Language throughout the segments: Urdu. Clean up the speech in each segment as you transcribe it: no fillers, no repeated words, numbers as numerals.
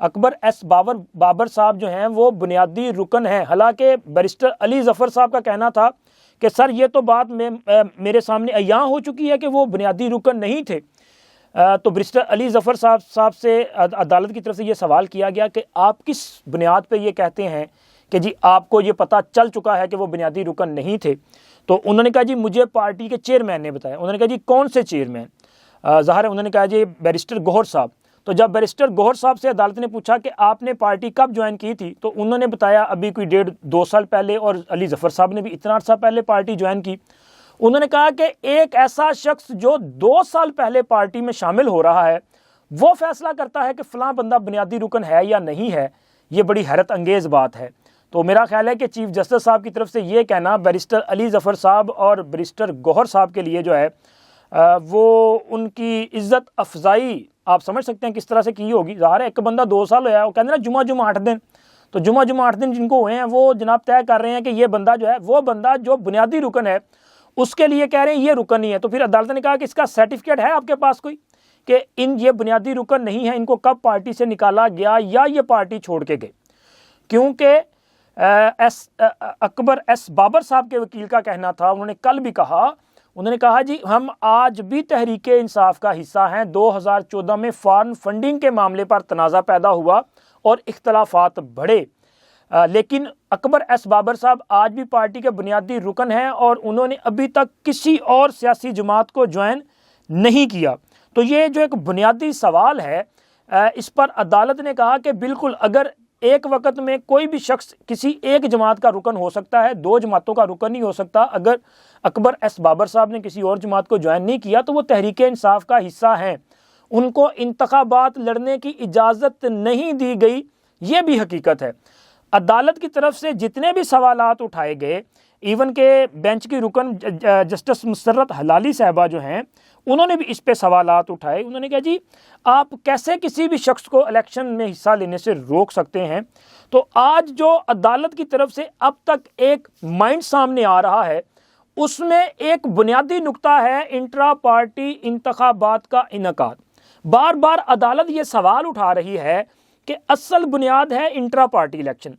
اکبر ایس بابر صاحب جو ہیں وہ بنیادی رکن ہیں، حالانکہ بیرسٹر علی ظفر صاحب کا کہنا تھا کہ سر یہ تو بات میرے سامنے عیاں ہو چکی ہے کہ وہ بنیادی رکن نہیں تھے۔ تو بیرسٹر علی ظفر صاحب سے عدالت کی طرف سے یہ سوال کیا گیا کہ آپ کس بنیاد پہ یہ کہتے ہیں کہ جی آپ کو یہ پتہ چل چکا ہے کہ وہ بنیادی رکن نہیں تھے؟ تو انہوں نے کہا جی مجھے پارٹی کے چیئرمین نے بتایا۔ انہوں نے کہا جی کون سے چیئرمین؟ ظاہر ہے انہوں نے کہا جی بیرسٹر گوہر صاحب۔ تو جب بیرسٹر گوہر صاحب سے عدالت نے پوچھا کہ آپ نے پارٹی کب جوائن کی تھی، تو انہوں نے بتایا ابھی کوئی 1.5-2 سال پہلے، اور علی ظفر صاحب نے بھی اتنا عرصہ پہلے پارٹی جوائن کی۔ انہوں نے کہا کہ ایک ایسا شخص جو 2 سال پہلے پارٹی میں شامل ہو رہا ہے وہ فیصلہ کرتا ہے کہ فلاں بندہ بنیادی رکن ہے یا نہیں ہے، یہ بڑی حیرت انگیز بات ہے۔ تو میرا خیال ہے کہ چیف جسٹس صاحب کی طرف سے یہ کہنا بیرسٹر علی ظفر صاحب اور بیرسٹر گوہر صاحب کے لیے جو ہے وہ ان کی عزت افزائی آپ سمجھ سکتے ہیں کس طرح سے کی ہوگی۔ ظاہر ہے ایک بندہ 2 سال ہوا ہے، وہ کہتے ہیں نا جمعہ 8 دن، تو جمعہ 8 دن جن کو ہوئے ہیں وہ جناب طے کر رہے ہیں کہ یہ بندہ جو ہے وہ بندہ جو بنیادی رکن ہے اس کے لیے کہہ رہے ہیں یہ رکن نہیں ہے۔ تو پھر عدالت نے کہا کہ اس کا سرٹیفکیٹ ہے آپ کے پاس کوئی کہ یہ بنیادی رکن نہیں ہے، ان کو کب پارٹی سے نکالا گیا یا یہ پارٹی چھوڑ کے گئے؟ کیونکہ اکبر ایس بابر صاحب کے وکیل کا کہنا تھا، انہوں نے کل بھی کہا، انہوں نے کہا جی ہم آج بھی تحریک انصاف کا حصہ ہیں۔ 2014 میں فارن فنڈنگ کے معاملے پر تنازع پیدا ہوا اور اختلافات بڑھے، لیکن اکبر ایس بابر صاحب آج بھی پارٹی کے بنیادی رکن ہیں اور انہوں نے ابھی تک کسی اور سیاسی جماعت کو جوائن نہیں کیا۔ تو یہ جو ایک بنیادی سوال ہے اس پر عدالت نے کہا کہ بالکل اگر ایک وقت میں کوئی بھی شخص کسی ایک جماعت کا رکن ہو سکتا ہے، 2 جماعتوں کا رکن نہیں ہو سکتا۔ اگر اکبر ایس بابر صاحب نے کسی اور جماعت کو جوائن نہیں کیا تو وہ تحریک انصاف کا حصہ ہیں، ان کو انتخابات لڑنے کی اجازت نہیں دی گئی، یہ بھی حقیقت ہے۔ عدالت کی طرف سے جتنے بھی سوالات اٹھائے گئے، ایون کہ بینچ کی رکن جسٹس مسرت حلالی صاحبہ جو ہیں انہوں نے بھی اس پہ سوالات اٹھائے۔ انہوں نے کہا جی آپ کیسے کسی بھی شخص کو الیکشن میں حصہ لینے سے روک سکتے ہیں؟ تو آج جو عدالت کی طرف سے اب تک ایک مائنڈ سامنے آ رہا ہے اس میں ایک بنیادی نقطہ ہے انٹرا پارٹی انتخابات کا انعقاد۔ بار بار عدالت یہ سوال اٹھا رہی ہے کہ اصل بنیاد ہے انٹرا پارٹی الیکشن،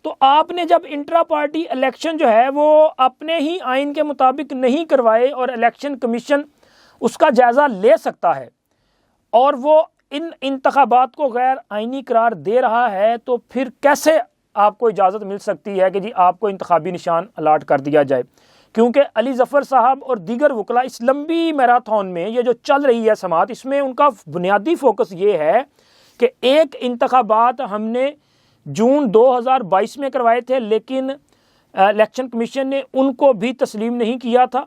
تو آپ نے جب انٹرا پارٹی الیکشن جو ہے وہ اپنے ہی آئین کے مطابق نہیں کروائے اور الیکشن کمیشن اس کا جائزہ لے سکتا ہے اور وہ ان انتخابات کو غیر آئینی قرار دے رہا ہے، تو پھر کیسے آپ کو اجازت مل سکتی ہے کہ جی آپ کو انتخابی نشان الاٹ کر دیا جائے؟ کیونکہ علی ظفر صاحب اور دیگر وکلا اس لمبی میراتھن میں یہ جو چل رہی ہے سماعت، اس میں ان کا بنیادی فوکس یہ ہے کہ ایک انتخابات ہم نے جون 2022 میں کروائے تھے لیکن الیکشن کمیشن نے ان کو بھی تسلیم نہیں کیا تھا۔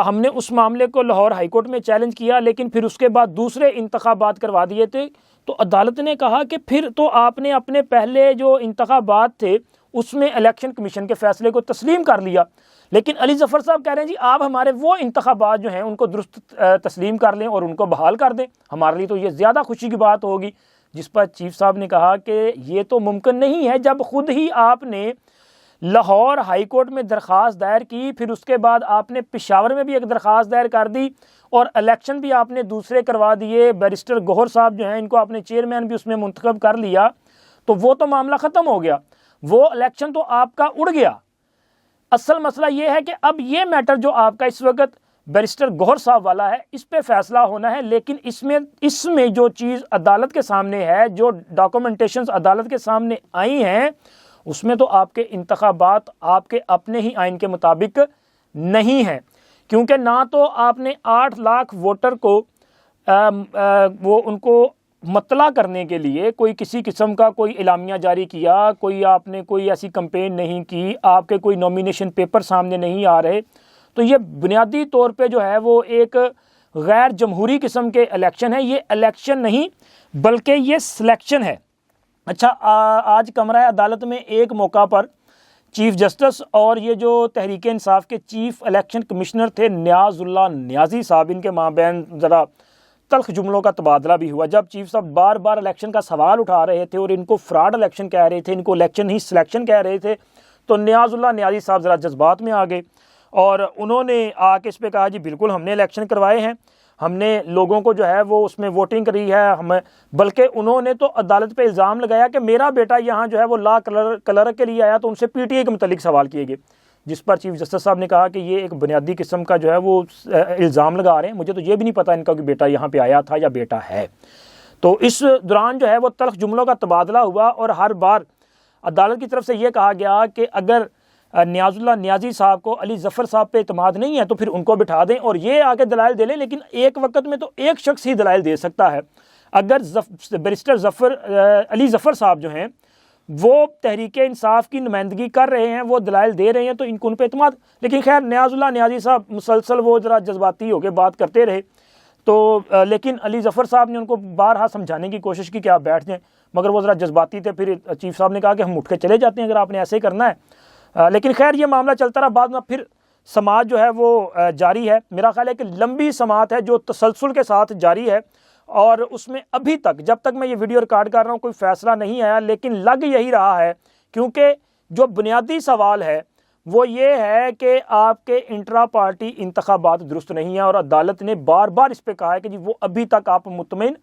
ہم نے اس معاملے کو لاہور ہائی کورٹ میں چیلنج کیا لیکن پھر اس کے بعد دوسرے انتخابات کروا دیے تھے۔ تو عدالت نے کہا کہ پھر تو آپ نے اپنے پہلے جو انتخابات تھے اس میں الیکشن کمیشن کے فیصلے کو تسلیم کر لیا، لیکن علی ظفر صاحب کہہ رہے ہیں جی آپ ہمارے وہ انتخابات جو ہیں ان کو درست تسلیم کر لیں اور ان کو بحال کر دیں، ہمارے لیے تو یہ زیادہ خوشی کی بات ہوگی۔ جس پر چیف صاحب نے کہا کہ یہ تو ممکن نہیں ہے جب خود ہی آپ نے لاہور ہائی کورٹ میں درخواست دائر کی، پھر اس کے بعد آپ نے پشاور میں بھی ایک درخواست دائر کر دی اور الیکشن بھی آپ نے دوسرے کروا دیے، بیرسٹر گوہر صاحب جو ہیں ان کو آپ نے چیئرمین بھی اس میں منتخب کر لیا، تو وہ تو معاملہ ختم ہو گیا، وہ الیکشن تو آپ کا اڑ گیا۔ اصل مسئلہ یہ ہے کہ اب یہ میٹر جو آپ کا اس وقت بیرسٹر گوہر صاحب والا ہے اس پہ فیصلہ ہونا ہے، لیکن اس میں جو چیز عدالت کے سامنے ہے، جو ڈاکومنٹیشنز عدالت کے سامنے آئی ہیں، اس میں تو آپ کے انتخابات آپ کے اپنے ہی آئین کے مطابق نہیں ہیں، کیونکہ نہ تو آپ نے 8 لاکھ ووٹر کو وہ ان کو مطلع کرنے کے لیے کوئی کسی قسم کا کوئی اعلامیہ جاری کیا، کوئی آپ نے کوئی ایسی کمپین نہیں کی، آپ کے کوئی نومینیشن پیپر سامنے نہیں آ رہے، تو یہ بنیادی طور پہ جو ہے وہ ایک غیر جمہوری قسم کے الیکشن ہے۔ یہ الیکشن نہیں بلکہ یہ سلیکشن ہے۔ اچھا، آج کمرہ عدالت میں ایک موقع پر چیف جسٹس اور یہ جو تحریک انصاف کے چیف الیکشن کمشنر تھے نیاز اللہ نیازی صاحب، ان کے مابین ذرا تلخ جملوں کا تبادلہ بھی ہوا، جب چیف صاحب بار بار الیکشن کا سوال اٹھا رہے تھے اور ان کو فراڈ الیکشن کہہ رہے تھے، ان کو الیکشن نہیں سلیکشن کہہ رہے تھے، تو نیاز اللہ نیازی صاحب ذرا جذبات میں آ گئے اور انہوں نے آ کے اس پہ کہا جی بالکل ہم نے الیکشن کروائے ہیں، ہم نے لوگوں کو جو ہے وہ اس میں ووٹنگ کری ہے ہمیں، بلکہ انہوں نے تو عدالت پہ الزام لگایا کہ میرا بیٹا یہاں جو ہے وہ لا کلرک کے لیے آیا تو ان سے پی ٹی آئی کے متعلق سوال کیے گئے، جس پر چیف جسٹس صاحب نے کہا کہ یہ ایک بنیادی قسم کا جو ہے وہ الزام لگا رہے ہیں، مجھے تو یہ بھی نہیں پتا ان کا کہ بیٹا یہاں پہ آیا تھا یا بیٹا ہے۔ تو اس دوران جو ہے وہ تلخ جملوں کا تبادلہ ہوا، اور ہر بار عدالت کی طرف سے یہ کہا گیا کہ اگر نیاز اللہ نیازی صاحب کو علی ظفر صاحب پہ اعتماد نہیں ہے تو پھر ان کو بٹھا دیں اور یہ آگے دلائل دے لیں، لیکن ایک وقت میں تو ایک شخص ہی دلائل دے سکتا ہے۔ اگر بیرسٹر علی ظفر صاحب جو ہیں وہ تحریک انصاف کی نمائندگی کر رہے ہیں، وہ دلائل دے رہے ہیں، تو ان پہ اعتماد، لیکن خیر نیاز اللہ نیازی صاحب مسلسل وہ ذرا جذباتی ہو کے بات کرتے رہے، تو لیکن علی ظفر صاحب نے ان کو بارہا سمجھانے کی کوشش کی کہ آپ بیٹھ جائیں، مگر وہ ذرا جذباتی تھے۔ پھر چیف صاحب نے کہا کہ ہم اٹھ کے چلے جاتے ہیں اگر آپ نے ایسے ہی کرنا ہے، لیکن خیر یہ معاملہ چلتا رہا۔ بعد میں پھر سماعت جو ہے وہ جاری ہے، میرا خیال ہے کہ لمبی سماعت ہے جو تسلسل کے ساتھ جاری ہے، اور اس میں ابھی تک جب تک میں یہ ویڈیو ریکارڈ کر رہا ہوں کوئی فیصلہ نہیں آیا، لیکن لگ یہی رہا ہے، کیونکہ جو بنیادی سوال ہے وہ یہ ہے کہ آپ کے انٹرا پارٹی انتخابات درست نہیں ہیں، اور عدالت نے بار بار اس پہ کہا ہے کہ جی وہ ابھی تک آپ مطمئن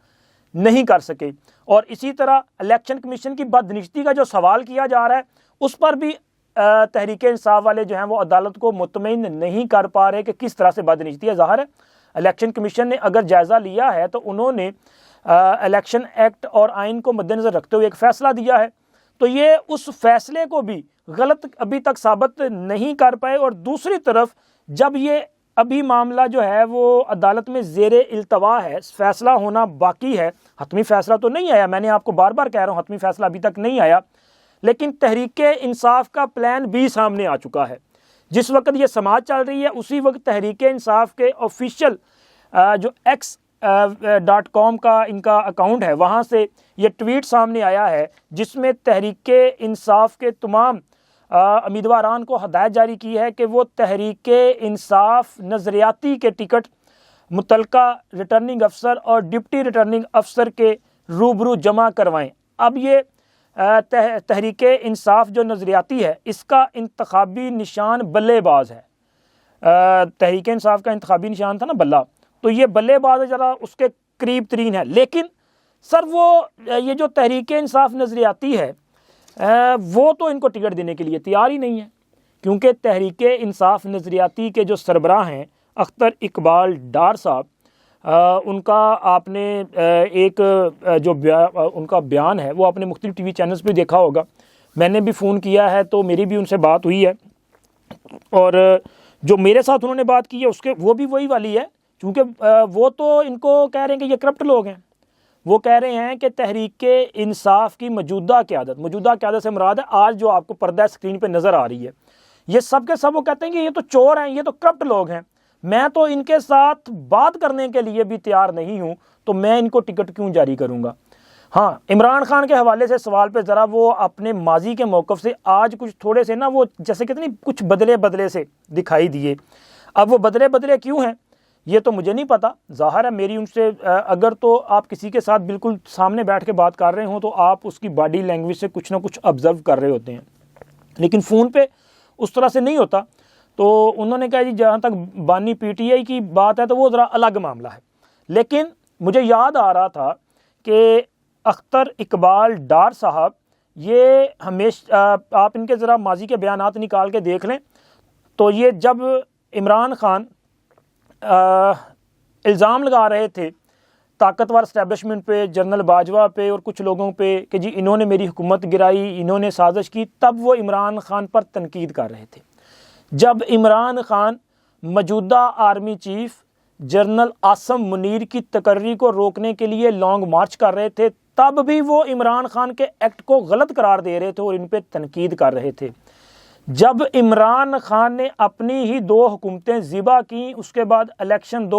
نہیں کر سکے۔ اور اسی طرح الیکشن کمیشن کی بدنشتی کا جو سوال کیا جا رہا ہے اس پر بھی تحریک انصاف والے جو ہیں وہ عدالت کو مطمئن نہیں کر پا رہے کہ کس طرح سے بدنشتی ہے۔ ظاہر ہے الیکشن کمیشن نے اگر جائزہ لیا ہے تو انہوں نے الیکشن ایکٹ اور آئین کو مد نظر رکھتے ہوئے ایک فیصلہ دیا ہے، تو یہ اس فیصلے کو بھی غلط ابھی تک ثابت نہیں کر پائے۔ اور دوسری طرف جب یہ ابھی معاملہ جو ہے وہ عدالت میں زیر التوا ہے، فیصلہ ہونا باقی ہے، حتمی فیصلہ تو نہیں آیا، میں نے آپ کو بار بار کہہ رہا ہوں حتمی فیصلہ ابھی تک نہیں آیا، لیکن تحریک انصاف کا پلان بھی سامنے آ چکا ہے۔ جس وقت یہ سماعت چل رہی ہے اسی وقت تحریک انصاف کے آفیشیل جو x.com کا ان کا اکاؤنٹ ہے وہاں سے یہ ٹویٹ سامنے آیا ہے، جس میں تحریک انصاف کے تمام امیدواران کو ہدایت جاری کی ہے کہ وہ تحریک انصاف نظریاتی کے ٹکٹ متعلقہ ریٹرننگ افسر اور ڈپٹی ریٹرننگ افسر کے روبرو جمع کروائیں۔ اب یہ تحریک انصاف جو نظریاتی ہے اس کا انتخابی نشان بلے باز ہے۔ تحریک انصاف کا انتخابی نشان تھا نا بلہ، تو یہ بلے باز ذرا اس کے قریب ترین ہے، لیکن سر وہ یہ جو تحریک انصاف نظریاتی ہے وہ تو ان کو ٹکٹ دینے کے لیے تیار ہی نہیں ہے، کیونکہ تحریک انصاف نظریاتی کے جو سربراہ ہیں اختر اقبال ڈار صاحب، ان کا آپ نے ایک جو ان کا بیان ہے وہ آپ نے مختلف ٹی وی چینلز پہ دیکھا ہوگا، میں نے بھی فون کیا ہے تو میری بھی ان سے بات ہوئی ہے، اور جو میرے ساتھ انہوں نے بات کی ہے اس کے وہ بھی وہی والی ہے، کیونکہ وہ تو ان کو کہہ رہے ہیں کہ یہ کرپٹ لوگ ہیں، وہ کہہ رہے ہیں کہ تحریک انصاف کی موجودہ قیادت سے مراد ہے آج جو آپ کو پردہ اسکرین پہ نظر آ رہی ہے، یہ سب کے سب وہ کہتے ہیں کہ یہ تو چور ہیں، یہ تو کرپٹ لوگ ہیں، میں تو ان کے ساتھ بات کرنے کے لیے بھی تیار نہیں ہوں، تو میں ان کو ٹکٹ کیوں جاری کروں گا۔ ہاں عمران خان کے حوالے سے سوال پہ ذرا وہ اپنے ماضی کے موقف سے آج کچھ تھوڑے سے نا وہ جیسے کہتے ہیں کچھ بدلے سے دکھائی دیے، اب وہ بدلے کیوں ہیں یہ تو مجھے نہیں پتا، ظاہر ہے میری ان سے اگر تو آپ کسی کے ساتھ بالکل سامنے بیٹھ کے بات کر رہے ہوں تو آپ اس کی باڈی لینگویج سے کچھ نہ کچھ آبزرو کر رہے ہوتے ہیں، لیکن فون پہ اس طرح سے نہیں ہوتا۔ تو انہوں نے کہا جی جہاں تک بانی پی ٹی آئی کی بات ہے تو وہ ذرا الگ معاملہ ہے، لیکن مجھے یاد آ رہا تھا کہ اختر اقبال ڈار صاحب یہ ہمیشہ آپ ان کے ذرا ماضی کے بیانات نکال کے دیکھ لیں، تو یہ جب عمران خان الزام لگا رہے تھے طاقتور اسٹیبلشمنٹ پہ، جنرل باجوہ پہ اور کچھ لوگوں پہ کہ جی انہوں نے میری حکومت گرائی، انہوں نے سازش کی، تب وہ عمران خان پر تنقید کر رہے تھے۔ جب عمران خان موجودہ army chief general Asim Munir کی تقرری کو روکنے کے لیے لانگ مارچ کر رہے تھے، تب بھی وہ عمران خان کے ایکٹ کو غلط قرار دے رہے تھے اور ان پہ تنقید کر رہے تھے۔ جب عمران خان نے اپنی ہی 2 حکومتیں ذبح کی، اس کے بعد الیکشن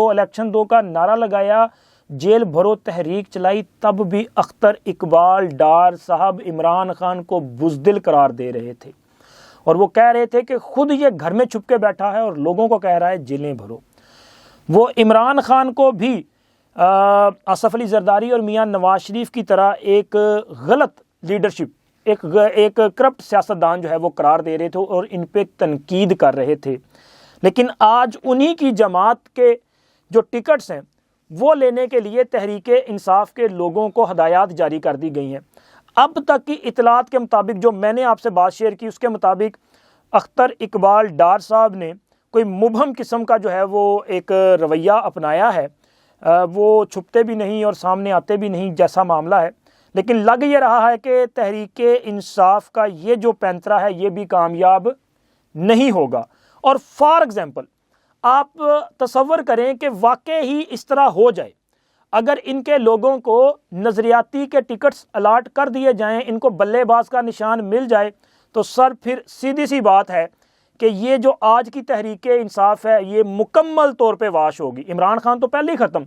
دو کا نعرہ لگایا، جیل بھرو تحریک چلائی، تب بھی اختر اقبال ڈار صاحب عمران خان کو بزدل قرار دے رہے تھے، اور وہ کہہ رہے تھے کہ خود یہ گھر میں چھپ کے بیٹھا ہے اور لوگوں کو کہہ رہا ہے جیلیں بھرو۔ وہ عمران خان کو بھی آصف علی زرداری اور میاں نواز شریف کی طرح ایک غلط لیڈرشپ، ایک کرپٹ سیاستدان جو ہے وہ قرار دے رہے تھے اور ان پہ تنقید کر رہے تھے، لیکن آج انہی کی جماعت کے جو ٹکٹس ہیں وہ لینے کے لیے تحریک انصاف کے لوگوں کو ہدایات جاری کر دی گئی ہیں۔ اب تک کی اطلاعات کے مطابق جو میں نے آپ سے بات شیئر کی، اس کے مطابق اختر اقبال ڈار صاحب نے کوئی مبہم قسم کا جو ہے وہ ایک رویہ اپنایا ہے، وہ چھپتے بھی نہیں اور سامنے آتے بھی نہیں جیسا معاملہ ہے، لیکن لگ یہ رہا ہے کہ تحریک انصاف کا یہ جو پینترا ہے یہ بھی کامیاب نہیں ہوگا۔ اور فار ایگزامپل آپ تصور کریں کہ واقع ہی اس طرح ہو جائے، اگر ان کے لوگوں کو نظریاتی کے ٹکٹس الاٹ کر دیے جائیں، ان کو بلے باز کا نشان مل جائے، تو سر پھر سیدھی سی بات ہے کہ یہ جو آج کی تحریک انصاف ہے یہ مکمل طور پہ واش ہوگی۔ عمران خان تو پہلے ہی ختم،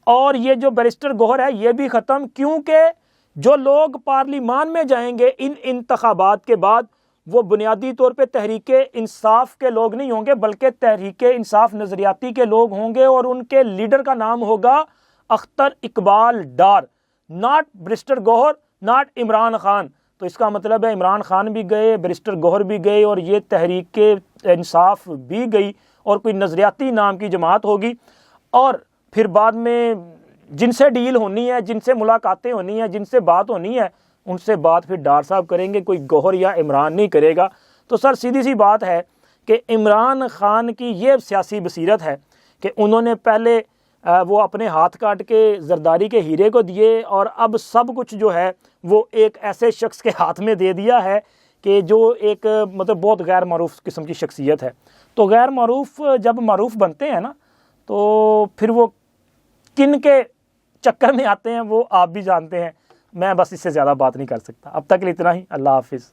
اور یہ جو بیرسٹر گوہر ہے یہ بھی ختم، کیونکہ جو لوگ پارلیمان میں جائیں گے ان انتخابات کے بعد وہ بنیادی طور پہ تحریک انصاف کے لوگ نہیں ہوں گے، بلکہ تحریک انصاف نظریاتی کے لوگ ہوں گے، اور ان کے لیڈر کا نام ہوگا Akhtar Iqbal Dar, not barrister Gohar, not Imran Khan. تو اس کا مطلب ہے عمران خان بھی گئے، بیرسٹر گوہر بھی گئے، اور یہ تحریک انصاف بھی گئی، اور کوئی نظریاتی نام کی جماعت ہوگی، اور پھر بعد میں جن سے ڈیل ہونی ہے، جن سے ملاقاتیں ہونی ہیں، جن سے بات ہونی ہے، ان سے بات پھر ڈار صاحب کریں گے، کوئی گوہر یا عمران نہیں کرے گا۔ تو سر سیدھی سی بات ہے کہ عمران خان کی یہ سیاسی بصیرت ہے کہ انہوں نے پہلے وہ اپنے ہاتھ کاٹ کے زرداری کے ہیرے کو دیے، اور اب سب کچھ جو ہے وہ ایک ایسے شخص کے ہاتھ میں دے دیا ہے کہ جو ایک مطلب بہت غیر معروف قسم کی شخصیت ہے۔ تو غیر معروف جب معروف بنتے ہیں نا تو پھر وہ کن کے چکر میں آتے ہیں وہ آپ بھی جانتے ہیں، میں بس اس سے زیادہ بات نہیں کر سکتا۔ اب تک کے لیے اتنا ہی، اللہ حافظ۔